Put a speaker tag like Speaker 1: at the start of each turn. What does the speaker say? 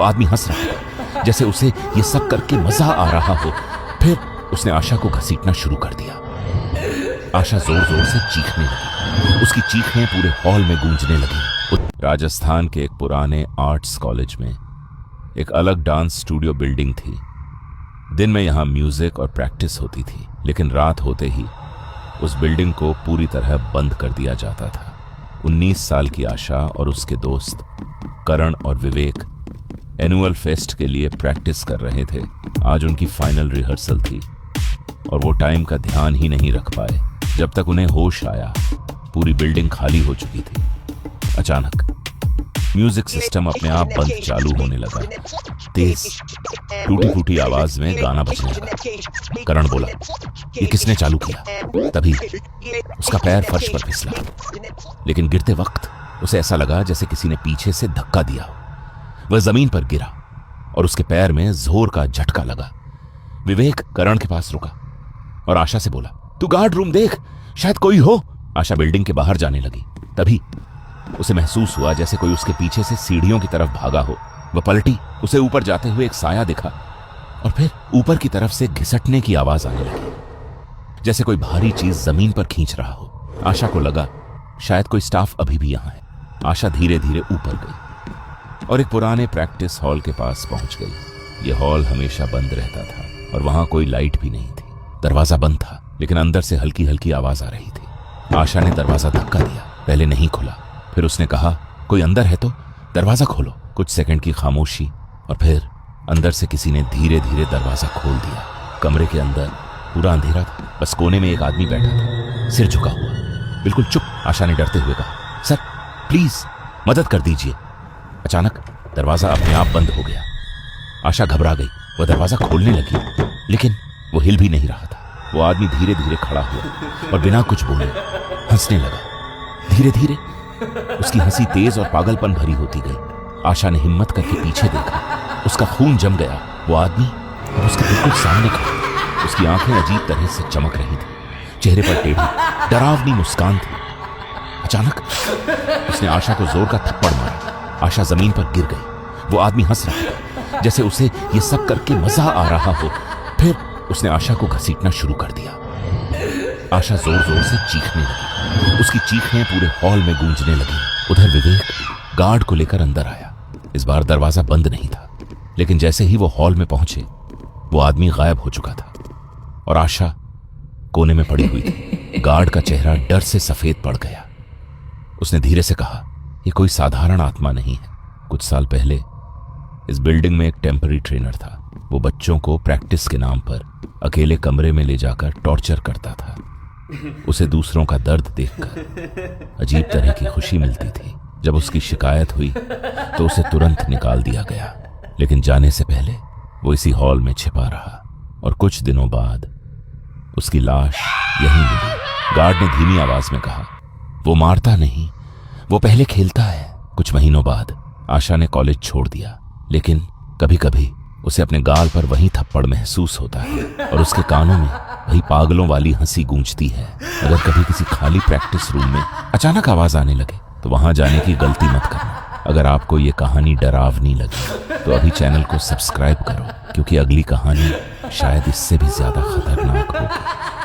Speaker 1: आदमी हंस रहा था जैसे उसे ये सब करके मजा आ रहा हो। फिर उसने आशा को घसीटना शुरू कर दिया। आशा जोर जोर से चीखने लगी। उसकी चीखें पूरे हॉल में गूंजने लगी। राजस्थान के एक पुराने आर्ट्स कॉलेज में एक अलग डांस स्टूडियो बिल्डिंग थी। दिन में यहां म्यूजिक और प्रैक्टिस होती थी, लेकिन रात होते ही उस बिल्डिंग को पूरी तरह बंद कर दिया जाता था। 19 साल की आशा और उसके दोस्त करण और विवेक एनुअल फेस्ट के लिए प्रैक्टिस कर रहे थे। आज उनकी फाइनल रिहर्सल थी और वो टाइम का ध्यान ही नहीं रख पाए। जब तक उन्हें होश आया, पूरी बिल्डिंग खाली हो चुकी थी। अचानक म्यूजिक सिस्टम अपने आप बंद चालू होने लगा। तेज टूटी फूटी आवाज में गाना बजने लगा। करण बोला, ये किसने चालू किया? तभी उसका पैर फर्श पर फिसला, लेकिन गिरते वक्त उसे ऐसा लगा जैसे किसी ने पीछे से धक्का दिया हो। वह जमीन पर गिरा और उसके पैर में जोर का झटका लगा। विवेक करण के पास रुका और आशा से बोला, तू गार्ड रूम देख, शायद कोई हो। आशा बिल्डिंग के बाहर जाने लगी। तभी उसे महसूस हुआ जैसे कोई उसके पीछे से सीढ़ियों की तरफ भागा हो। वह पलटी, उसे ऊपर जाते हुए एक साया दिखा और फिर ऊपर की तरफ से घिसटने की आवाज आने लगी, जैसे कोई भारी चीज जमीन पर खींच रहा हो। आशा को लगा शायद कोई स्टाफ अभी भी यहां है। आशा धीरे धीरे ऊपर गई और एक पुराने प्रैक्टिस हॉल के पास पहुंच गई। यह हॉल हमेशा बंद रहता था और वहां कोई लाइट भी नहीं थी। दरवाजा बंद था, लेकिन अंदर से हल्की हल्की आवाज आ रही थी। आशा ने दरवाजा धक्का दिया, पहले नहीं खुला। फिर उसने कहा, कोई अंदर है तो दरवाजा खोलो। कुछ सेकंड की खामोशी और फिर अंदर से किसी ने धीरे धीरे दरवाजा खोल दिया। कमरे के अंदर पूरा अंधेरा था। बस कोने में एक आदमी बैठा था, सिर झुका हुआ, बिल्कुल चुप। आशा ने डरते हुए कहा, सर प्लीज मदद कर दीजिए। अचानक दरवाजा अपने आप बंद हो गया। आशा घबरा गई। वह दरवाजा खोलने लगी, लेकिन वो हिल भी नहीं रहा था। वो आदमी धीरे धीरे खड़ा हुआ और बिना कुछ बोले हंसने लगा। धीरे धीरे उसकी हंसी तेज और पागलपन भरी होती गई। आशा ने हिम्मत करके पीछे देखा। उसका खून जम गया। वो आदमी अब उसके बिल्कुल सामने खड़ा था। उसकी आंखें अजीब तरह से चमक रही थी। चेहरे पर टेढ़ी डरावनी मुस्कान थी। अचानक उसने आशा को जोर का थप्पड़ मारा। आशा जमीन पर गिर गई। वो आदमी हंस रहा था जैसे उसे ये सब करके मजा आ रहा हो। फिर उसने आशा को घसीटना शुरू कर दिया। आशा जोर जोर से चीखने लगी। उसकी चीखें पूरे हॉल में गूंजने लगी। उधर विवेक गार्ड को लेकर अंदर आया। इस बार दरवाजा बंद नहीं था, लेकिन जैसे ही वो हॉल में पहुंचे, वो आदमी गायब हो चुका था और आशा कोने में पड़ी हुई थी। गार्ड का चेहरा डर से सफेद पड़ गया। उसने धीरे से कहा, यह कोई साधारण आत्मा नहीं है। कुछ साल पहले इस बिल्डिंग में एक टेम्पररी ट्रेनर था। वो बच्चों को प्रैक्टिस के नाम पर अकेले कमरे में ले जाकर टॉर्चर करता था। उसे दूसरों का दर्द देखकर अजीब तरह की खुशी मिलती थी। जब उसकी शिकायत हुई तो उसे तुरंत निकाल दिया गया, लेकिन जाने से पहले वो इसी हॉल में छिपा रहा और कुछ दिनों बाद उसकी लाश यहीं मिली। गार्ड ने धीमी आवाज में कहा, वो मारता नहीं, वो पहले खेलता है। कुछ महीनों बाद आशा ने कॉलेज छोड़ दिया, लेकिन कभी कभी उसे अपने गाल पर वही थप्पड़ महसूस होता है और उसके कानों में वही पागलों वाली हंसी गूंजती है। अगर कभी किसी खाली प्रैक्टिस रूम में अचानक आवाज आने लगे तो वहां जाने की गलती मत करना। अगर आपको ये कहानी डरावनी लगी तो अभी चैनल को सब्सक्राइब करो, क्योंकि अगली कहानी शायद इससे भी ज्यादा खतरनाक होगी।